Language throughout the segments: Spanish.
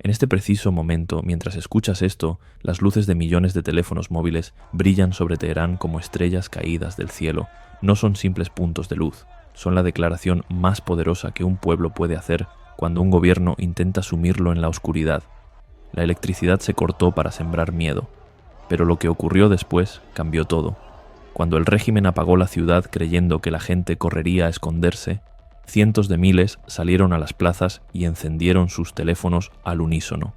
En este preciso momento, mientras escuchas esto, las luces de millones de teléfonos móviles brillan sobre Teherán como estrellas caídas del cielo. No son simples puntos de luz, son la declaración más poderosa que un pueblo puede hacer cuando un gobierno intenta sumirlo en la oscuridad. La electricidad se cortó para sembrar miedo, pero lo que ocurrió después cambió todo. Cuando el régimen apagó la ciudad creyendo que la gente correría a esconderse, cientos de miles salieron a las plazas y encendieron sus teléfonos al unísono.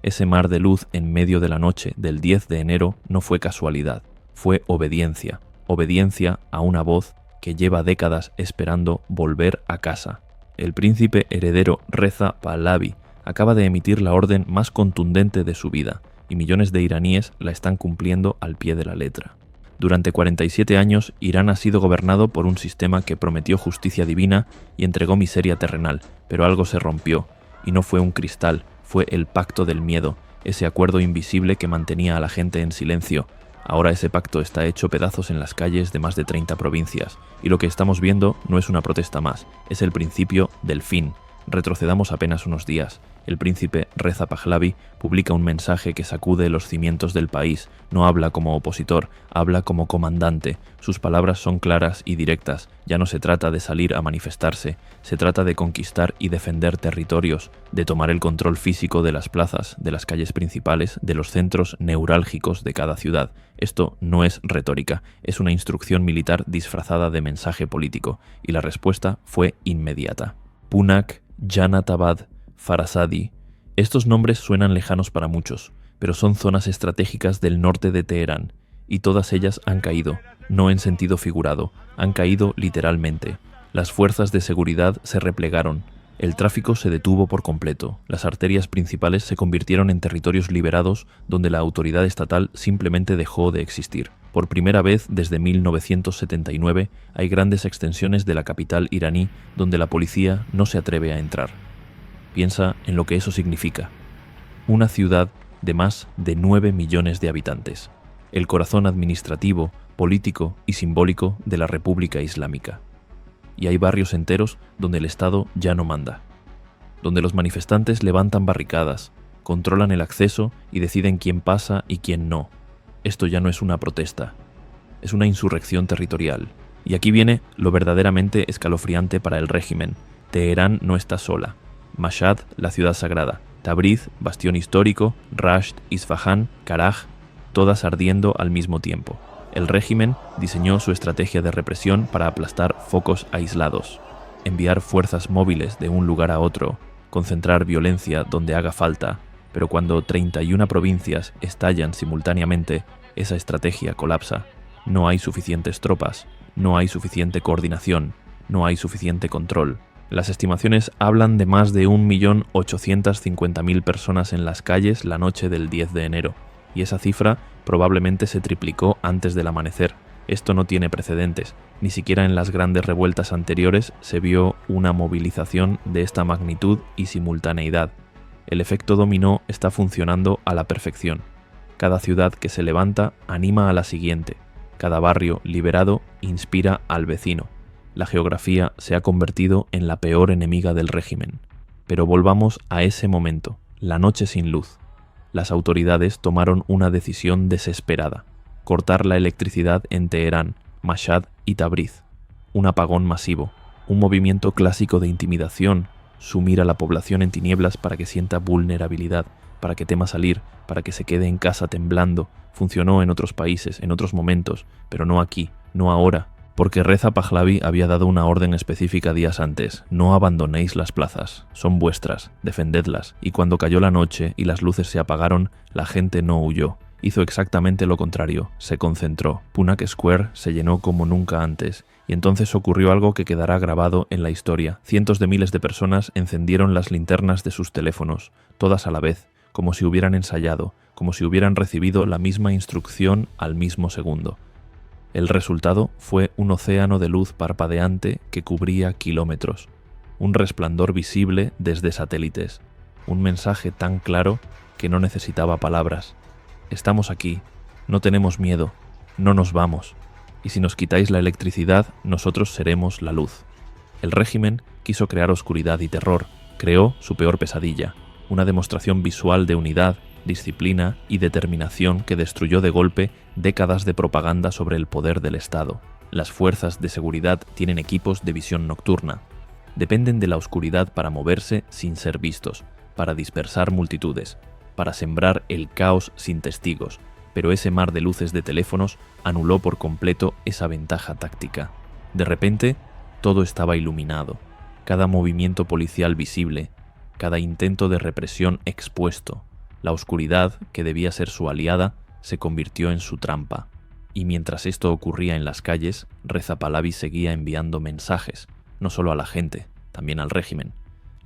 Ese mar de luz en medio de la noche del 10 de enero no fue casualidad, fue obediencia, obediencia a una voz que lleva décadas esperando volver a casa. El príncipe heredero Reza Pahlavi acaba de emitir la orden más contundente de su vida, y millones de iraníes la están cumpliendo al pie de la letra. Durante 47 años, Irán ha sido gobernado por un sistema que prometió justicia divina y entregó miseria terrenal, pero algo se rompió, y no fue un cristal, fue el pacto del miedo, ese acuerdo invisible que mantenía a la gente en silencio. Ahora ese pacto está hecho pedazos en las calles de más de 30 provincias, y lo que estamos viendo no es una protesta más, es el principio del fin. Retrocedamos apenas unos días. El príncipe Reza Pahlavi publica un mensaje que sacude los cimientos del país. No habla como opositor, habla como comandante. Sus palabras son claras y directas. Ya no se trata de salir a manifestarse, se trata de conquistar y defender territorios, de tomar el control físico de las plazas, de las calles principales, de los centros neurálgicos de cada ciudad. Esto no es retórica, es una instrucción militar disfrazada de mensaje político, y la respuesta fue inmediata. Punak, Janatabad, Farasadi. Estos nombres suenan lejanos para muchos, pero son zonas estratégicas del norte de Teherán, y todas ellas han caído, no en sentido figurado, han caído literalmente. Las fuerzas de seguridad se replegaron, el tráfico se detuvo por completo, las arterias principales se convirtieron en territorios liberados donde la autoridad estatal simplemente dejó de existir. Por primera vez desde 1979 hay grandes extensiones de la capital iraní donde la policía no se atreve a entrar. Piensa en lo que eso significa. Una ciudad de más de 9 millones de habitantes, el corazón administrativo, político y simbólico de la República Islámica. Y hay barrios enteros donde el Estado ya no manda, donde los manifestantes levantan barricadas, controlan el acceso y deciden quién pasa y quién no. Esto ya no es una protesta, es una insurrección territorial. Y aquí viene lo verdaderamente escalofriante para el régimen. Teherán no está sola. Mashhad, la ciudad sagrada, Tabriz, bastión histórico, Rasht, Isfahán, Karaj, todas ardiendo al mismo tiempo. El régimen diseñó su estrategia de represión para aplastar focos aislados, enviar fuerzas móviles de un lugar a otro, concentrar violencia donde haga falta, pero cuando 31 provincias estallan simultáneamente, esa estrategia colapsa. No hay suficientes tropas, no hay suficiente coordinación, no hay suficiente control. Las estimaciones hablan de más de 1.850.000 personas en las calles la noche del 10 de enero, y esa cifra probablemente se triplicó antes del amanecer. Esto no tiene precedentes, ni siquiera en las grandes revueltas anteriores se vio una movilización de esta magnitud y simultaneidad. El efecto dominó está funcionando a la perfección. Cada ciudad que se levanta anima a la siguiente, cada barrio liberado inspira al vecino. La geografía se ha convertido en la peor enemiga del régimen. Pero volvamos a ese momento, la noche sin luz. Las autoridades tomaron una decisión desesperada: cortar la electricidad en Teherán, Mashhad y Tabriz. Un apagón masivo, un movimiento clásico de intimidación, sumir a la población en tinieblas para que sienta vulnerabilidad, para que tema salir, para que se quede en casa temblando. Funcionó en otros países, en otros momentos, pero no aquí, no ahora. Porque Reza Pahlavi había dado una orden específica días antes: no abandonéis las plazas, son vuestras, defendedlas. Y cuando cayó la noche y las luces se apagaron, la gente no huyó. Hizo exactamente lo contrario, se concentró. Punak Square se llenó como nunca antes, y entonces ocurrió algo que quedará grabado en la historia. Cientos de miles de personas encendieron las linternas de sus teléfonos, todas a la vez, como si hubieran ensayado, como si hubieran recibido la misma instrucción al mismo segundo. El resultado fue un océano de luz parpadeante que cubría kilómetros, un resplandor visible desde satélites, un mensaje tan claro que no necesitaba palabras. Estamos aquí, no tenemos miedo, no nos vamos, y si nos quitáis la electricidad, nosotros seremos la luz. El régimen quiso crear oscuridad y terror, creó su peor pesadilla, una demostración visual de unidad, disciplina y determinación que destruyó de golpe décadas de propaganda sobre el poder del Estado. Las fuerzas de seguridad tienen equipos de visión nocturna. Dependen de la oscuridad para moverse sin ser vistos, para dispersar multitudes, para sembrar el caos sin testigos, pero ese mar de luces de teléfonos anuló por completo esa ventaja táctica. De repente, todo estaba iluminado, cada movimiento policial visible, cada intento de represión expuesto. La oscuridad, que debía ser su aliada, se convirtió en su trampa. Y mientras esto ocurría en las calles, Reza Pahlavi seguía enviando mensajes, no solo a la gente, también al régimen.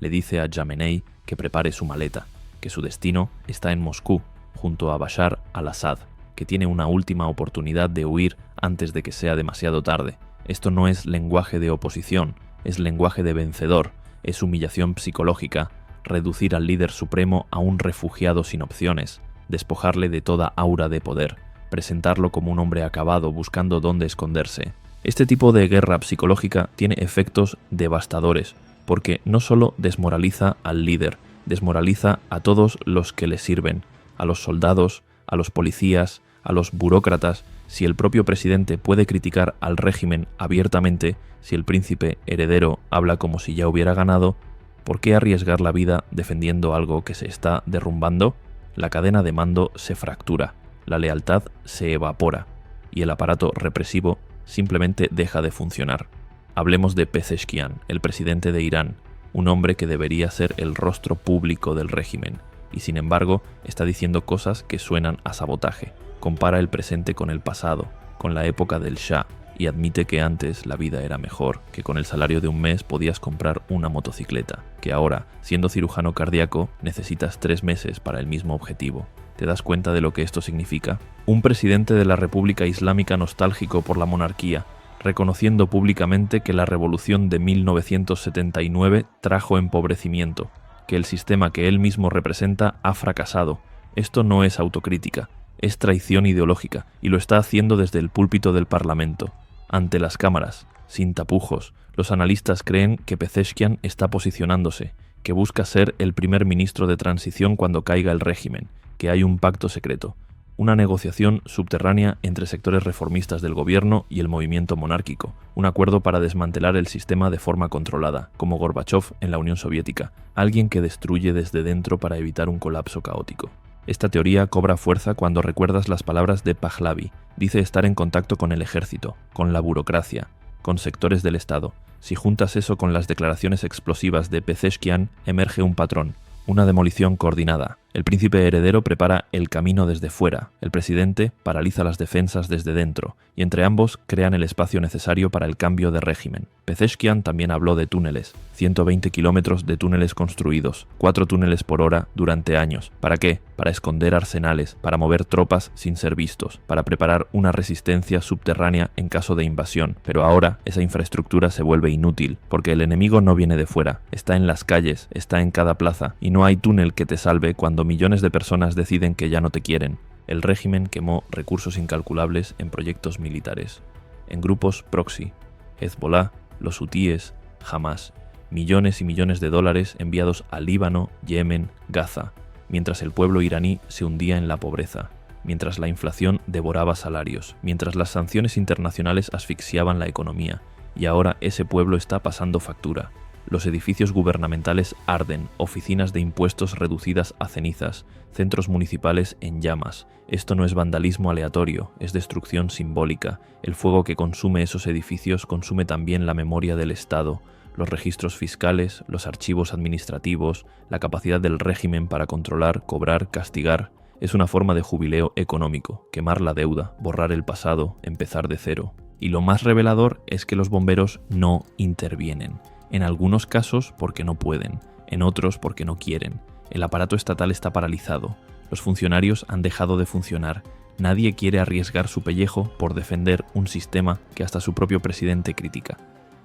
Le dice a Jamenei que prepare su maleta, que su destino está en Moscú, junto a Bashar al-Assad, que tiene una última oportunidad de huir antes de que sea demasiado tarde. Esto no es lenguaje de oposición, es lenguaje de vencedor, es humillación psicológica, reducir al líder supremo a un refugiado sin opciones, despojarle de toda aura de poder, presentarlo como un hombre acabado buscando dónde esconderse. Este tipo de guerra psicológica tiene efectos devastadores, porque no solo desmoraliza al líder, desmoraliza a todos los que le sirven, a los soldados, a los policías, a los burócratas. Si el propio presidente puede criticar al régimen abiertamente, si el príncipe heredero habla como si ya hubiera ganado, ¿por qué arriesgar la vida defendiendo algo que se está derrumbando? La cadena de mando se fractura, la lealtad se evapora y el aparato represivo simplemente deja de funcionar. Hablemos de Pezeshkian, el presidente de Irán, un hombre que debería ser el rostro público del régimen, y sin embargo está diciendo cosas que suenan a sabotaje. Compara el presente con el pasado, con la época del Shah, y admite que antes la vida era mejor, que con el salario de un mes podías comprar una motocicleta, que ahora, siendo cirujano cardíaco, necesitas 3 meses para el mismo objetivo. ¿Te das cuenta de lo que esto significa? Un presidente de la República Islámica nostálgico por la monarquía, reconociendo públicamente que la revolución de 1979 trajo empobrecimiento, que el sistema que él mismo representa ha fracasado. Esto no es autocrítica, es traición ideológica, y lo está haciendo desde el púlpito del Parlamento, ante las cámaras, sin tapujos. Los analistas creen que Pezeshkian está posicionándose, que busca ser el primer ministro de transición cuando caiga el régimen, que hay un pacto secreto, una negociación subterránea entre sectores reformistas del gobierno y el movimiento monárquico, un acuerdo para desmantelar el sistema de forma controlada, como Gorbachov en la Unión Soviética, alguien que destruye desde dentro para evitar un colapso caótico. Esta teoría cobra fuerza cuando recuerdas las palabras de Pahlavi. Dice estar en contacto con el ejército, con la burocracia, con sectores del Estado. Si juntas eso con las declaraciones explosivas de Pezeshkian, emerge un patrón, una demolición coordinada. El príncipe heredero prepara el camino desde fuera, el presidente paraliza las defensas desde dentro, y entre ambos crean el espacio necesario para el cambio de régimen. Pezeshkian también habló de túneles, 120 kilómetros de túneles construidos, 4 túneles por hora durante años. ¿Para qué? Para esconder arsenales, para mover tropas sin ser vistos, para preparar una resistencia subterránea en caso de invasión. Pero ahora esa infraestructura se vuelve inútil, porque el enemigo no viene de fuera, está en las calles, está en cada plaza, y no hay túnel que te salve cuando millones de personas deciden que ya no te quieren. El régimen quemó recursos incalculables en proyectos militares, en grupos proxy, Hezbollah, los hutíes, Hamas, millones y millones de dólares enviados a Líbano, Yemen, Gaza, mientras el pueblo iraní se hundía en la pobreza, mientras la inflación devoraba salarios, mientras las sanciones internacionales asfixiaban la economía, y ahora ese pueblo está pasando factura. Los edificios gubernamentales arden, oficinas de impuestos reducidas a cenizas, centros municipales en llamas. Esto no es vandalismo aleatorio, es destrucción simbólica. El fuego que consume esos edificios consume también la memoria del Estado, los registros fiscales, los archivos administrativos, la capacidad del régimen para controlar, cobrar, castigar. Es una forma de jubileo económico, quemar la deuda, borrar el pasado, empezar de cero. Y lo más revelador es que los bomberos no intervienen. En algunos casos porque no pueden, en otros porque no quieren. El aparato estatal está paralizado, los funcionarios han dejado de funcionar, nadie quiere arriesgar su pellejo por defender un sistema que hasta su propio presidente critica.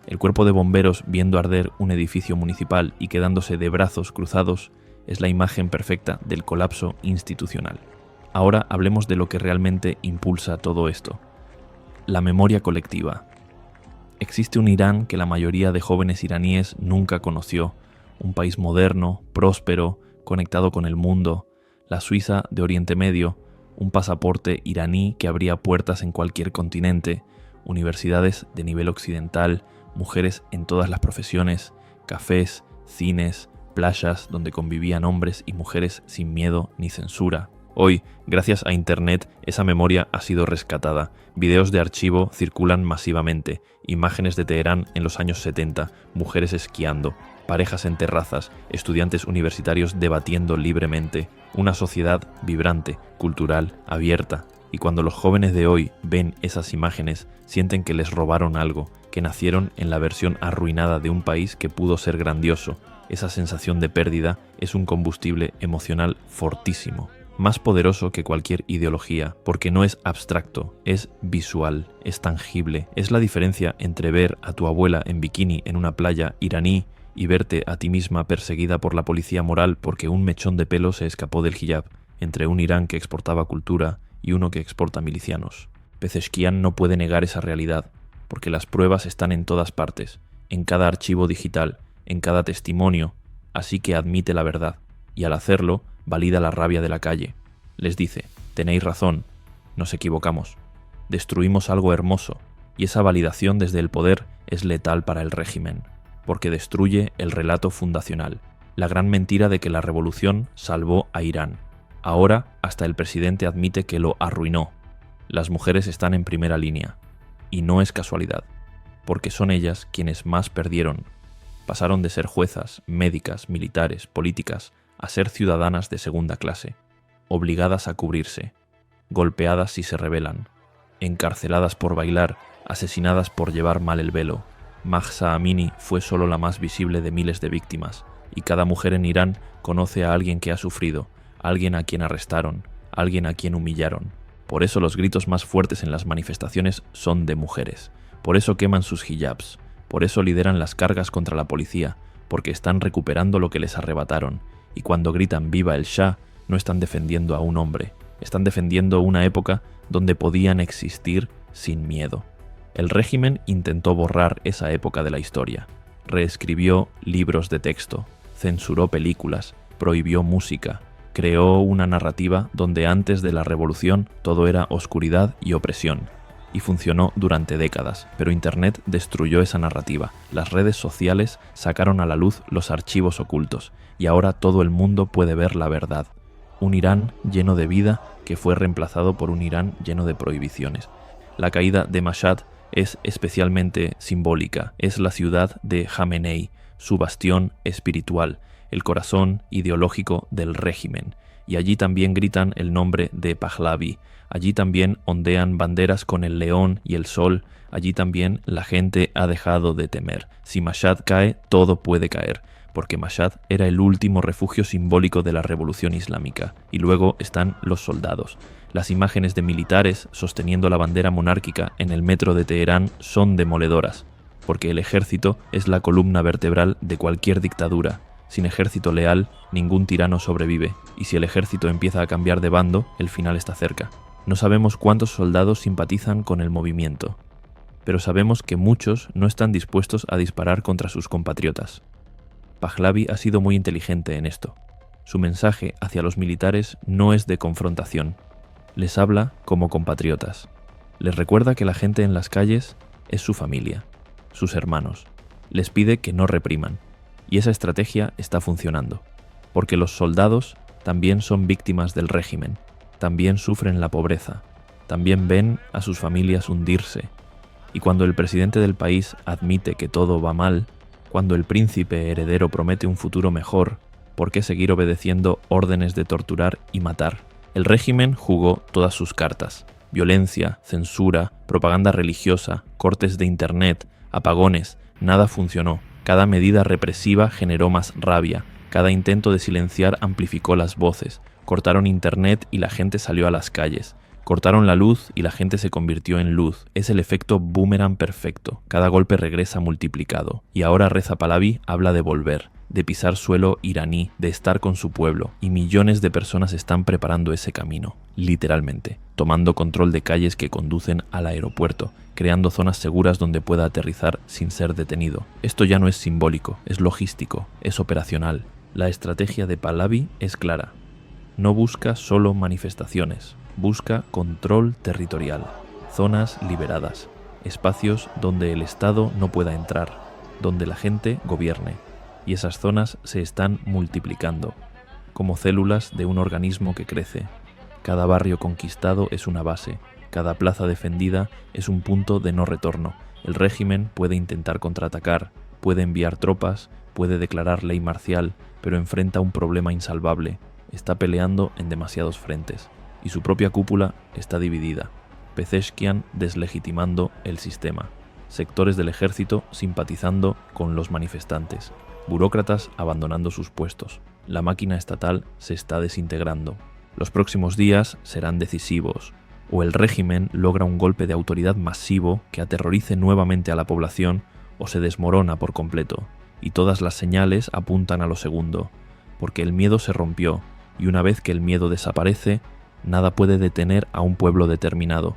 El cuerpo de bomberos viendo arder un edificio municipal y quedándose de brazos cruzados es la imagen perfecta del colapso institucional. Ahora hablemos de lo que realmente impulsa todo esto. La memoria colectiva. Existe un Irán que la mayoría de jóvenes iraníes nunca conoció, un país moderno, próspero, conectado con el mundo, la Suiza de Oriente Medio, un pasaporte iraní que abría puertas en cualquier continente, universidades de nivel occidental, mujeres en todas las profesiones, cafés, cines, playas donde convivían hombres y mujeres sin miedo ni censura. Hoy, gracias a Internet, esa memoria ha sido rescatada. Videos de archivo circulan masivamente, imágenes de Teherán en los años 70, mujeres esquiando, parejas en terrazas, estudiantes universitarios debatiendo libremente, una sociedad vibrante, cultural, abierta. Y cuando los jóvenes de hoy ven esas imágenes, sienten que les robaron algo, que nacieron en la versión arruinada de un país que pudo ser grandioso. Esa sensación de pérdida es un combustible emocional fortísimo, más poderoso que cualquier ideología, porque no es abstracto, es visual, es tangible. Es la diferencia entre ver a tu abuela en bikini en una playa iraní y verte a ti misma perseguida por la policía moral porque un mechón de pelo se escapó del hijab, entre un Irán que exportaba cultura y uno que exporta milicianos. Pezeshkian no puede negar esa realidad, porque las pruebas están en todas partes, en cada archivo digital, en cada testimonio, así que admite la verdad, y al hacerlo, valida la rabia de la calle. Les dice, tenéis razón, nos equivocamos, destruimos algo hermoso, y esa validación desde el poder es letal para el régimen, porque destruye el relato fundacional, la gran mentira de que la revolución salvó a Irán. Ahora hasta el presidente admite que lo arruinó. Las mujeres están en primera línea, y no es casualidad, porque son ellas quienes más perdieron. Pasaron de ser juezas, médicas, militares, políticas, a ser ciudadanas de segunda clase, obligadas a cubrirse, golpeadas si se rebelan, encarceladas por bailar, asesinadas por llevar mal el velo. Mahsa Amini fue solo la más visible de miles de víctimas, y cada mujer en Irán conoce a alguien que ha sufrido, alguien a quien arrestaron, alguien a quien humillaron. Por eso los gritos más fuertes en las manifestaciones son de mujeres, por eso queman sus hijabs, por eso lideran las cargas contra la policía, porque están recuperando lo que les arrebataron, y cuando gritan «Viva el Shah», no están defendiendo a un hombre, están defendiendo una época donde podían existir sin miedo. El régimen intentó borrar esa época de la historia, reescribió libros de texto, censuró películas, prohibió música, creó una narrativa donde antes de la revolución todo era oscuridad y opresión, y funcionó durante décadas, pero Internet destruyó esa narrativa. Las redes sociales sacaron a la luz los archivos ocultos, y ahora todo el mundo puede ver la verdad. Un Irán lleno de vida que fue reemplazado por un Irán lleno de prohibiciones. La caída de Mashhad es especialmente simbólica, es la ciudad de Jamenei, su bastión espiritual, el corazón ideológico del régimen, y allí también gritan el nombre de Pahlavi, allí también ondean banderas con el león y el sol, allí también la gente ha dejado de temer. Si Mashhad cae, todo puede caer, porque Mashhad era el último refugio simbólico de la revolución islámica, y luego están los soldados. Las imágenes de militares sosteniendo la bandera monárquica en el metro de Teherán son demoledoras, porque el ejército es la columna vertebral de cualquier dictadura. Sin ejército leal, ningún tirano sobrevive, y si el ejército empieza a cambiar de bando, el final está cerca. No sabemos cuántos soldados simpatizan con el movimiento, pero sabemos que muchos no están dispuestos a disparar contra sus compatriotas. Pahlavi ha sido muy inteligente en esto. Su mensaje hacia los militares no es de confrontación. Les habla como compatriotas. Les recuerda que la gente en las calles es su familia, sus hermanos. Les pide que no repriman. Y esa estrategia está funcionando, porque los soldados también son víctimas del régimen, también sufren la pobreza, también ven a sus familias hundirse. Y cuando el presidente del país admite que todo va mal, cuando el príncipe heredero promete un futuro mejor, ¿por qué seguir obedeciendo órdenes de torturar y matar? El régimen jugó todas sus cartas: violencia, censura, propaganda religiosa, cortes de internet, apagones. Nada funcionó. Cada medida represiva generó más rabia, cada intento de silenciar amplificó las voces, cortaron internet y la gente salió a las calles, cortaron la luz y la gente se convirtió en luz. Es el efecto boomerang perfecto, cada golpe regresa multiplicado. Y ahora Reza Pahlavi habla de volver, de pisar suelo iraní, de estar con su pueblo, y millones de personas están preparando ese camino, literalmente, tomando control de calles que conducen al aeropuerto, creando zonas seguras donde pueda aterrizar sin ser detenido. Esto ya no es simbólico, es logístico, es operacional. La estrategia de Pahlavi es clara. No busca solo manifestaciones, busca control territorial, zonas liberadas, espacios donde el Estado no pueda entrar, donde la gente gobierne, y esas zonas se están multiplicando, como células de un organismo que crece. Cada barrio conquistado es una base, cada plaza defendida es un punto de no retorno. El régimen puede intentar contraatacar, puede enviar tropas, puede declarar ley marcial, pero enfrenta un problema insalvable. Está peleando en demasiados frentes, y su propia cúpula está dividida. Pezeshkian deslegitimando el sistema, sectores del ejército simpatizando con los manifestantes, burócratas abandonando sus puestos. La máquina estatal se está desintegrando. Los próximos días serán decisivos. O el régimen logra un golpe de autoridad masivo que aterrorice nuevamente a la población, o se desmorona por completo, y todas las señales apuntan a lo segundo, porque el miedo se rompió, y una vez que el miedo desaparece, nada puede detener a un pueblo determinado.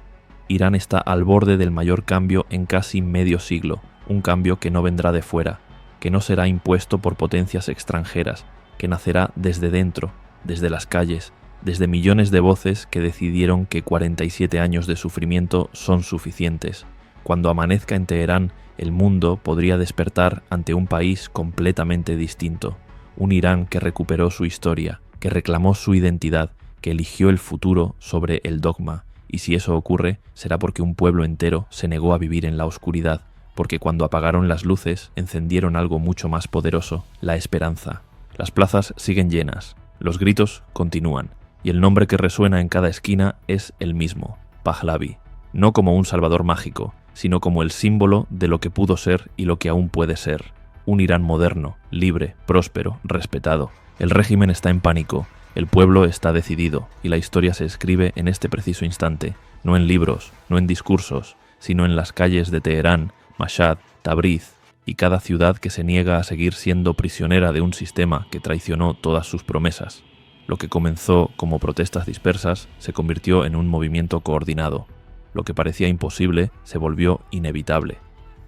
Irán está al borde del mayor cambio en casi medio siglo, un cambio que no vendrá de fuera, que no será impuesto por potencias extranjeras, que nacerá desde dentro, desde las calles, desde millones de voces que decidieron que 47 años de sufrimiento son suficientes. Cuando amanezca en Teherán, el mundo podría despertar ante un país completamente distinto, un Irán que recuperó su historia, que reclamó su identidad, que eligió el futuro sobre el dogma, y si eso ocurre, será porque un pueblo entero se negó a vivir en la oscuridad, porque cuando apagaron las luces, encendieron algo mucho más poderoso, la esperanza. Las plazas siguen llenas, los gritos continúan, y el nombre que resuena en cada esquina es el mismo, Pahlavi, no como un salvador mágico, sino como el símbolo de lo que pudo ser y lo que aún puede ser. Un Irán moderno, libre, próspero, respetado. El régimen está en pánico, el pueblo está decidido, y la historia se escribe en este preciso instante, no en libros, no en discursos, sino en las calles de Teherán, Mashhad, Tabriz, y cada ciudad que se niega a seguir siendo prisionera de un sistema que traicionó todas sus promesas. Lo que comenzó como protestas dispersas se convirtió en un movimiento coordinado. Lo que parecía imposible se volvió inevitable,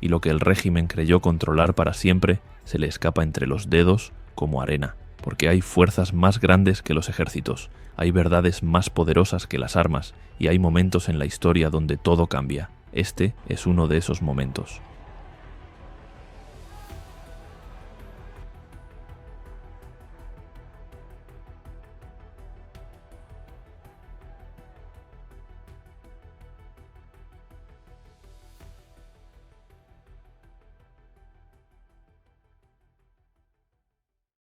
y lo que el régimen creyó controlar para siempre se le escapa entre los dedos como arena, porque hay fuerzas más grandes que los ejércitos, hay verdades más poderosas que las armas, y hay momentos en la historia donde todo cambia. Este es uno de esos momentos.